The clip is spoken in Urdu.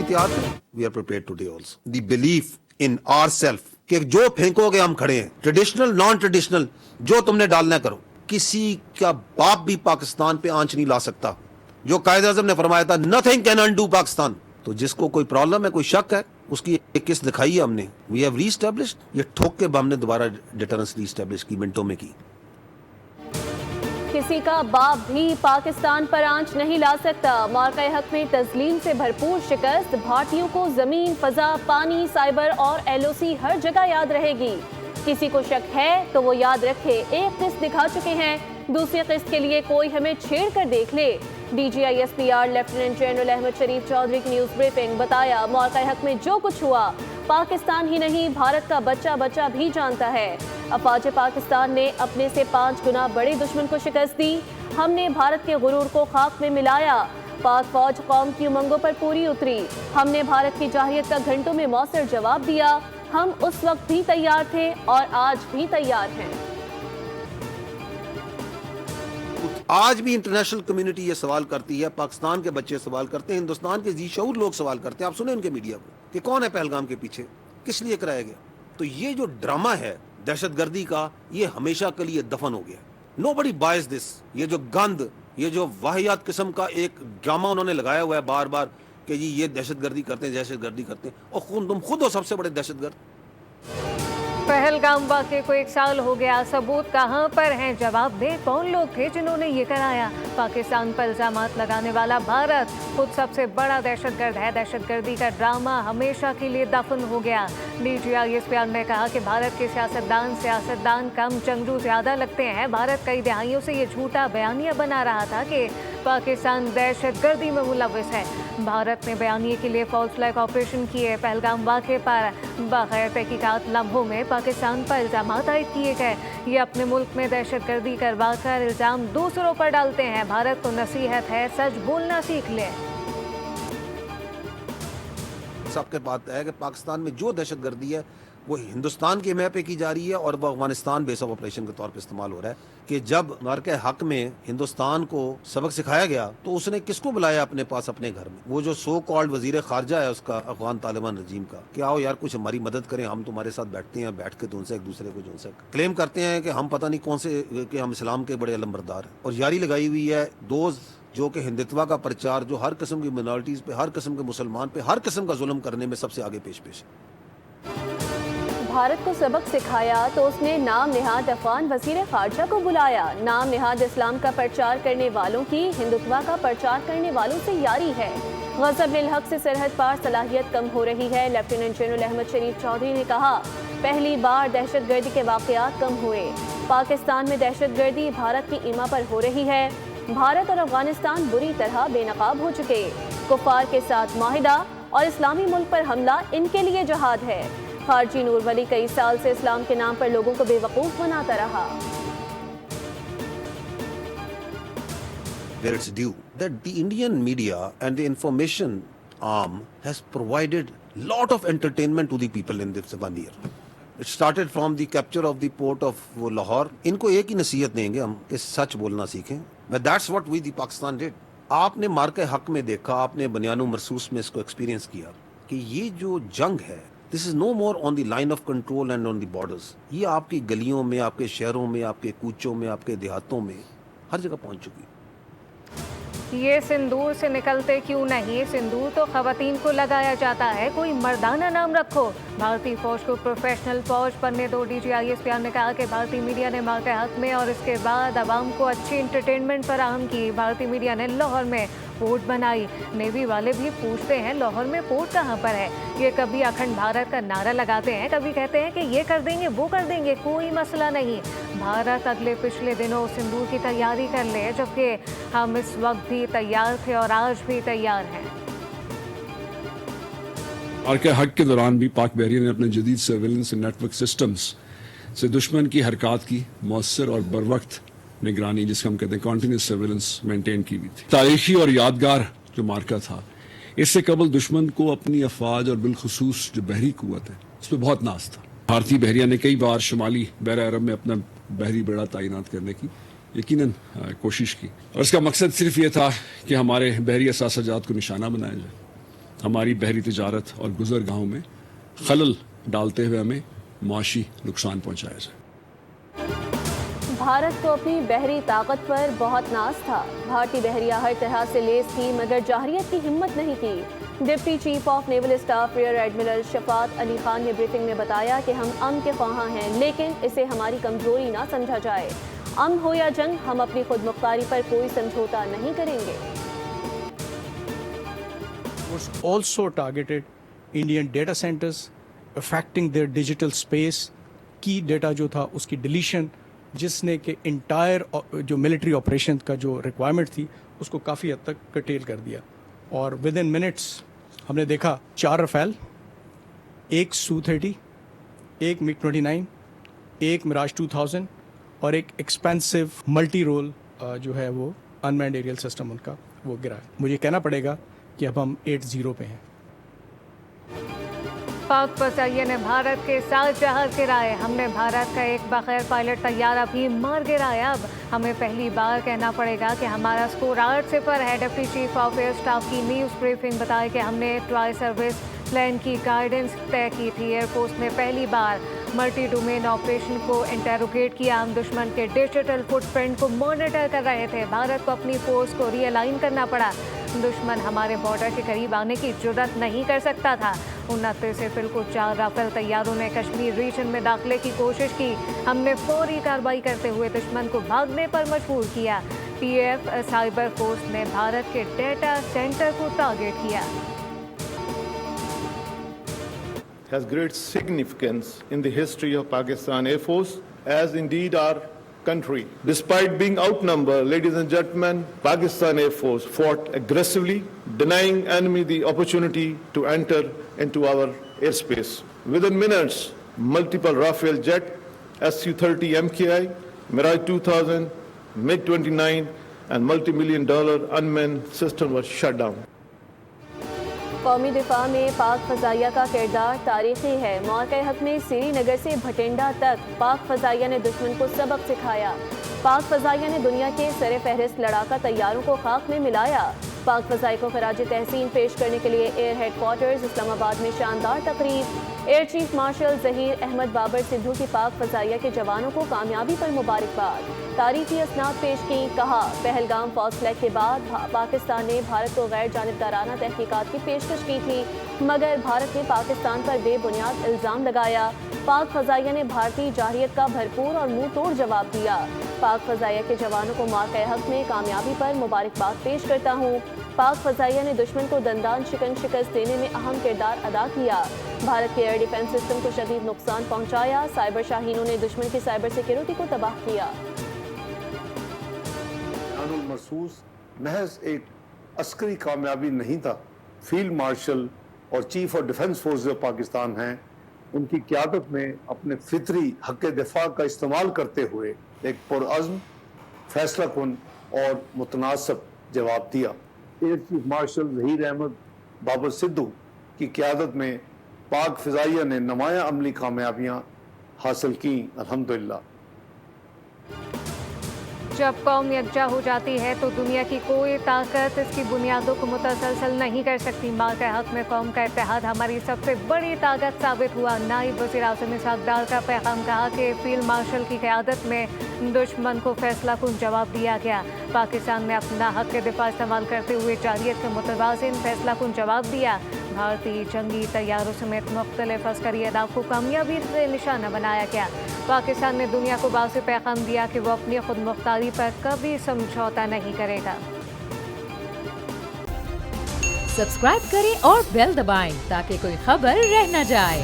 بھی تیار تھے. We are prepared today also. The belief in ourself کہ جو پھینکو گے ہم کھڑے ہیں, ٹریڈیشنل نان ٹریڈیشنل جو تم نے ڈالنا کرو. کسی کا باپ بھی پاکستان پہ آنچ نہیں لا سکتا. جو قائد اعظم نے فرمایا تھا nothing can undo پاکستان. تو جس کو کوئی پرابلم ہے, کوئی شک ہے, اس کی ایک قسط دکھائی ہے ہم نے. We have reestablished. یہ ٹھوک کے ہم نے دوبارہ ڈیٹرنس ری اسٹیبلش کی, منٹوں میں کی. کسی کا باپ بھی پاکستان پر آنچ نہیں لا سکتا. معرکہ حق میں تسلیم سے بھرپور شکست. بھارتیوں کو زمین, فضا, پانی, سائبر اور LOC ہر جگہ یاد رہے گی. کسی کو شک ہے تو وہ یاد رکھے, ایک قسط دکھا چکے ہیں, دوسری قسط کے لیے کوئی ہمیں چھیڑ کر دیکھ لے. DGISPR لیفٹیننٹ جنرل احمد شریف چودھری کی نیوز بریفنگ. بتایا معرکہ حق میں جو کچھ ہوا پاکستان ہی نہیں بھارت کا بچہ بچہ بھی جانتا ہے. افواج پاکستان نے اپنے سے 5 گنا بڑے دشمن کو شکست دی. ہم نے بھارت کے غرور کو خاک میں ملایا. پاک فوج قوم کی امنگوں پر پوری اتری. ہم نے بھارت کی جارحیت کا گھنٹوں میں مؤثر جواب دیا. ہم اس وقت بھی تیار تھے اور آج بھی تیار ہیں. آج بھی انٹرنیشنل کمیونٹی یہ سوال کرتی ہے, پاکستان کے بچے سوال کرتے ہیں, ہندوستان کے ذی شعور لوگ سوال کرتے ہیں. آپ سنیں ان کے میڈیا کو کہ کون ہے پہلگام کے پیچھے, کس لیے کرایا گیا. تو یہ جو ڈرامہ ہے دہشت گردی کا, یہ ہمیشہ کے لیے دفن ہو گیا. نو بڈی بائز دس. یہ جو گند, یہ جو واہیات قسم کا ایک ڈرامہ انہوں نے لگایا ہوا ہے بار بار کہ جی یہ دہشت گردی کرتے ہیں, دہشت گردی کرتے ہیں, اور تم خود ہو سب سے بڑے دہشت گرد. پہلگام واقعے کو 1 سال ہو گیا. ثبوت کہاں پر ہیں؟ جواب دیں. کون لوگ تھے جنہوں نے یہ کرایا؟ پاکستان پر الزامات لگانے والا بھارت خود سب سے بڑا دہشت گرد ہے. دہشت گردی کا ڈرامہ ہمیشہ کے لیے دفن ہو گیا. DGISPR نے کہا کہ بھارت کے سیاستدان کم جنگجو زیادہ لگتے ہیں. بھارت کئی دہائیوں سے یہ جھوٹا بیانیہ بنا رہا تھا کہ پاکستان دہشت گردی میں ملوث ہے. بھارت نے بیانیے کے لیے فالس فلیگ آپریشن کیے. پہلگام واقعے پر بغیر تحقیقات لمحوں میں پاکستان پر الزامات عائد کیے گئے. یہ اپنے ملک میں دہشت گردی کروا کر الزام دوسروں پر ڈالتے ہیں. بھارت کو نصیحت ہے, سچ بولنا سیکھ لے. سب کے بات ہے کہ پاکستان میں جو دہشت گردی ہے وہ ہندوستان کے حمایت پہ کی جا رہی ہے اور وہ افغانستان بیس آف آپریشن کے طور پہ استعمال ہو رہا ہے. کہ جب معرکہ حق میں ہندوستان کو سبق سکھایا گیا تو اس نے کس کو بلایا اپنے پاس اپنے گھر میں؟ وہ جو سو کالڈ وزیر خارجہ ہے اس کا, افغان طالبان رجیم کا, کہ آؤ یار کچھ ہماری مدد کریں, ہم تمہارے ساتھ بیٹھتے ہیں, بیٹھ کے تو ان سے ایک دوسرے کو جو ان سے کلیم کرتے ہیں کہ ہم پتہ نہیں کون سے, کہ ہم اسلام کے بڑے علمبردار ہیں. اور یاری لگائی ہوئی ہے دوز جو کہ ہندتوا کا پرچار, جو ہر قسم کی منارٹیز پہ, ہر قسم کے مسلمان پہ, ہر قسم کا ظلم کرنے میں سب سے آگے پیش ہے. بھارت کو سبق سکھایا تو اس نے نام نہاد افغان وزیر خارجہ کو بلایا. نام نہاد اسلام کا پرچار کرنے والوں کی ہندتوا کا پرچار کرنے والوں سے یاری ہے. غضب للحق سے سرحد پار صلاحیت کم ہو رہی ہے. لیفٹیننٹ جنرل احمد شریف چودھری نے کہا پہلی بار دہشت گردی کے واقعات کم ہوئے. پاکستان میں دہشت گردی بھارت کی ایما پر ہو رہی ہے. بھارت اور افغانستان بری طرح بے نقاب ہو چکے. کفار کے ساتھ معاہدہ اور اسلامی ملک پر حملہ ان کے لیے جہاد ہے. خارجی نور ولی کئی سال سے اسلام کے نام پر لوگوں کو بے وقوف بناتا رہا. Where it's due that the Indian media and the information arm has provided lot of entertainment to the people in this 1 year. It started from the capture of the port of Lahore. ان کو ایک ہی نصیحت دیں گے ہم کہ سچ بولنا سیکھیں. But that's what we the Pakistan did. آپ نے مارکہ حق میں دیکھا, آپ نے بنیان و مرصوص میں اس کو ایکسپیرینس کیا کہ یہ جو جنگ ہے this is no more on the line of control and on the borders. یہ آپ کی گلیوں میں, آپ کے شہروں میں, آپ کے کوچوں میں, آپ کے دیہاتوں میں ہر جگہ پہنچ چکی. یہ سندور سے نکلتے کیوں نہیں؟ سندور تو خواتین کو لگایا جاتا ہے, کوئی مردانہ نام رکھو. بھارتی فوج کو پروفیشنل فوج بننے دو. DGISPR نے کہا کہ بھارتی میڈیا نے معرکہ حق میں اور اس کے بعد عوام کو اچھی انٹرٹینمنٹ فراہم کی. بھارتی میڈیا نے لاہور میں پورٹ بنائی. نیوی والے بھی پوچھتے ہیں لاہور میں پورٹ کہاں پر ہے. یہ کبھی اکھنڈ بھارت کا نعرہ لگاتے ہیں, کبھی کہتے ہیں کہ یہ کر دیں گے, وہ کر دیں گے, کوئی مسئلہ نہیں. بھارت اگلے پچھلے دنوں سندور کی تیاری کر لے, جبکہ ہم اس وقت بھی تیار تھے اور آج بھی تیار ہیں. معرکہ حق کے دوران بھی پاک بحریہ نے اپنے جدید سرویلنس نیٹ ورک سسٹمز سے دشمن کی حرکات کی مؤثر اور بروقت نگرانی, جس کو ہم کہتے ہیں کنٹینیوس سرویلنس, مینٹین کی ہوئی تھی. تاریخی اور یادگار جو معرکہ تھا, اس سے قبل دشمن کو اپنی افواج اور بالخصوص جو بحری قوت ہے اس پہ بہت ناز تھا. بھارتی بحریہ نے کئی بار شمالی بحر عرب میں اپنا بحری بیڑا تعینات کرنے کی یقیناً کوشش کی, اور اس کا مقصد صرف یہ تھا کہ ہمارے بحری اثاثہ جات کو نشانہ بنایا جائے ہماری بحری تجارت اور گزرگاہوں میں خلل ڈالتے ہوئے ہمیں معاشی نقصان پہنچایا جائے۔ بھارت کو اپنی بحری طاقت پر بہت ناز تھا۔ بھارتی بحریہ ہر طرح سے لیس تھی مگر جارحیت کی ہمت نہیں کی۔ Deputy chief of naval staff rear admiral Shafaat Ali Khan نے بریفنگ میں بتایا کہ ہم امن کے خواہاں ہیں لیکن اسے ہماری کمزوری نہ سمجھا جائے۔ امن ہو یا جنگ، ہم اپنی خود مختاری پر کوئی سمجھوتا نہیں کریں گے۔ Was also targeted Indian data centers, affecting their digital space. کی ڈیٹا جو تھا اس کی ڈیلیشن، جس نے کہ انٹائر جو ملٹری آپریشن کا جو ریکوائرمنٹ تھی اس کو کافی حد تک کرٹیل کر دیا، اور ود ان منٹس ہم نے دیکھا 4 رفیل، 1 سو-30، 1 MiG-29، 1 میراج 2000 اور ایک ایکسپینسو ملٹی رول جو ہے وہ انمینڈ ایریل سسٹم ان کا وہ گرا ہے۔ مجھے کہنا پڑے گا کہ اب ہم 8-0 پہ ہیں۔ پاک فضائیہ نے بھارت کے 7 جہاز گرائے۔ ہم نے بھارت کا ایک بغیر پائلٹ طیارہ بھی مار گرایا۔ اب ہمیں پہلی بار کہنا پڑے گا کہ ہمارا اسکور 8-0 ہے۔ Deputy chief of air staff کی نیوز بریفنگ بتایا کہ ہم نے ٹرائی سروس پلان کی گائیڈنس طے کی تھی۔ ایئر فورس نے پہلی بار ملٹی ڈومین آپریشن کو انٹروگیٹ کیا۔ ہم دشمن کے ڈیجیٹل فٹ پرنٹ کو مانیٹر کر رہے تھے۔ بھارت کو اپنی فورس کو ری الائن کرنا پڑا۔ دشمن ہمارے بارڈر کے قریب آنے کی جرات نہیں کر سکتا تھا۔ 29 اپریل کو 4 رافیل طیاروں نے کشمیر ریجن میں داخلے کی کوشش کی۔ ہم نے فوری کارروائی کرتے ہوئے دشمن کو بھاگنے پر مجبور کیا۔ پی ایف سائبر فورس نے بھارت کے ڈیٹا سینٹر کو ٹارگیٹ کیا۔ has great significance in the history of Pakistan Air Force, as indeed our country. Despite being outnumbered, ladies and gentlemen, Pakistan Air Force fought aggressively, denying enemy the opportunity to enter into our airspace. Within minutes, multiple Rafale jet, Su-30 MKI, Mirage 2000, MiG-29 and multi-million-dollar unmanned system was shut down. قومی دفاع میں پاک فضائیہ کا کردار تاریخی ہے۔ معرکہ حق میں سری نگر سے بھٹنڈا تک پاک فضائیہ نے دشمن کو سبق سکھایا۔ پاک فضائیہ نے دنیا کے سر فہرست لڑاکا طیاروں کو خاک میں ملایا۔ پاک فضائی کو خراج تحسین پیش کرنے کے لیے ایئر ہیڈ کوارٹرز اسلام آباد میں شاندار تقریب۔ Air chief marshal Zaheer Ahmed Babar Sidhu کی پاک فضائیہ کے جوانوں کو کامیابی پر مبارکباد، تاریخی اسناد پیش کی۔ کہا پہلگام فالس فلیگ کے بعد پاکستان نے بھارت کو غیر جانبدارانہ تحقیقات کی پیشکش کی تھی مگر بھارت نے پاکستان پر بے بنیاد الزام لگایا۔ پاک فضائیہ نے بھارتی جارحیت کا بھرپور اور منہ توڑ جواب دیا۔ پاک فضائیہ کے جوانوں کو معرکہ حق میں کامیابی پر مبارکباد پیش کرتا ہوں۔ پاک فضائیہ نے دشمن کو دندان شکن شکست دینے میں اہم کردار ادا کیا۔ بھارت کے ایئر ڈیفنس سسٹم کو شدید نقصان پہنچایا۔ سائبر شاہینوں نے دشمن کی سائبر سیکیورٹی کو تباہ کیا۔ المرصوص محض ایک عسکری کامیابی نہیں تھا۔ فیلڈ مارشل اور chief of defence force of Pakistan ہیں، ان کی قیادت میں اپنے فطری حق دفاع کا استعمال کرتے ہوئے ایک پرعزم، فیصلہ کن اور متناسب جواب دیا۔ Air chief marshal Zaheer Ahmed Babar Sidhu کی قیادت میں پاک فضائیہ نے نمایاں عملی کامیابیاں حاصل کی، الحمدللہ۔ جب قوم یکجا ہو جاتی ہے تو دنیا کی کوئی طاقت اس کی بنیادوں کو متسلسل نہیں کر سکتی۔ معرکہ حق میں قوم کا اتحاد ہماری سب سے بڑی طاقت ثابت ہوا۔ نائب وزیر اعظم اسحاق ڈار کا پیغام، کہا کہ فیلڈ مارشل کی قیادت میں دشمن کو فیصلہ کن جواب دیا گیا۔ پاکستان نے اپنا حق دفاع استعمال کرتے ہوئے جارحیت کے متوازن فیصلہ کن جواب دیا۔ بھارتی جنگی طیاروں سمیت مختلف عسکری اہداف کو کامیابی سے نشانہ بنایا گیا۔ پاکستان نے دنیا کو واضح پیغام دیا کہ وہ اپنی خود مختاری پر کبھی سمجھوتا نہیں کرے گا۔ سبسکرائب کریں اور بیل دبائیں تاکہ کوئی خبر رہ نہ جائے۔